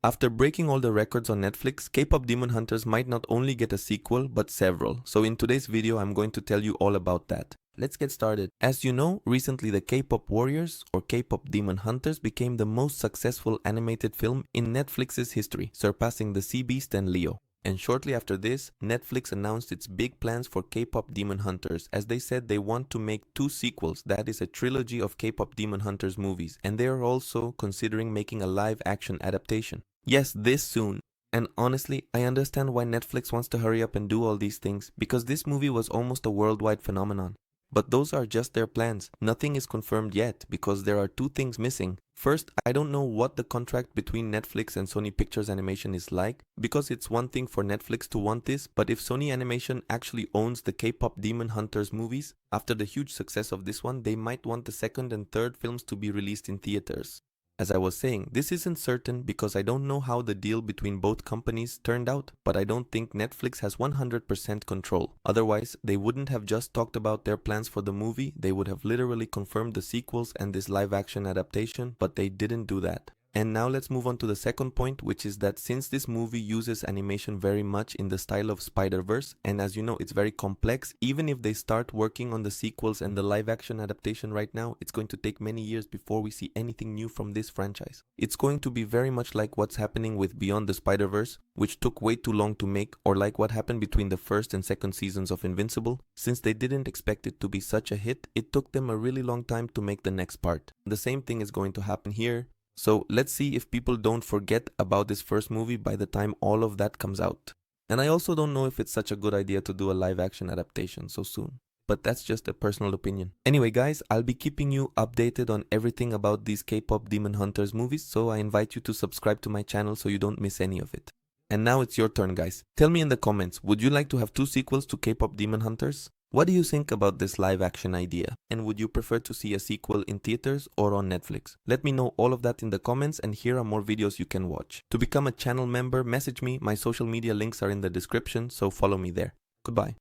After breaking all the records on Netflix, K-Pop Demon Hunters might not only get a sequel, but several. So in today's video, I'm going to tell you all about that. Let's get started. As you know, recently the K-Pop Warriors or K-Pop Demon Hunters became the most successful animated film in Netflix's history, surpassing The Sea Beast and Leo. And shortly after this, Netflix announced its big plans for K-Pop Demon Hunters, as they said they want to make 2 sequels, that is a trilogy of K-Pop Demon Hunters movies, and they are also considering making a live-action adaptation. Yes, this soon. And honestly, I understand why Netflix wants to hurry up and do all these things, because this movie was almost a worldwide phenomenon. But those are just their plans. Nothing is confirmed yet, because there are 2 things missing. First, I don't know what the contract between Netflix and Sony Pictures Animation is like, because it's one thing for Netflix to want this, but if Sony Animation actually owns the K-Pop Demon Hunters movies, after the huge success of this one, they might want the second and third films to be released in theaters. As I was saying, this isn't certain because I don't know how the deal between both companies turned out, but I don't think Netflix has 100% control. Otherwise, they wouldn't have just talked about their plans for the movie, they would have literally confirmed the sequels and this live-action adaptation, but they didn't do that. And now let's move on to the second point, which is that since this movie uses animation very much in the style of Spider-Verse, and as you know it's very complex, even if they start working on the sequels and the live-action adaptation right now, it's going to take many years before we see anything new from this franchise. It's going to be very much like what's happening with Beyond the Spider-Verse, which took way too long to make, or like what happened between the first and second seasons of Invincible. Since they didn't expect it to be such a hit, it took them a really long time to make the next part. The same thing is going to happen here. So let's see if people don't forget about this first movie by the time all of that comes out. And I also don't know if it's such a good idea to do a live action adaptation so soon. But that's just a personal opinion. Anyway guys, I'll be keeping you updated on everything about these K-Pop Demon Hunters movies, so I invite you to subscribe to my channel so you don't miss any of it. And now it's your turn guys. Tell me in the comments, would you like to have 2 sequels to K-Pop Demon Hunters? What do you think about this live action idea? And would you prefer to see a sequel in theaters or on Netflix? Let me know all of that in the comments, and here are more videos you can watch. To become a channel member, message me. My social media links are in the description, so follow me there. Goodbye.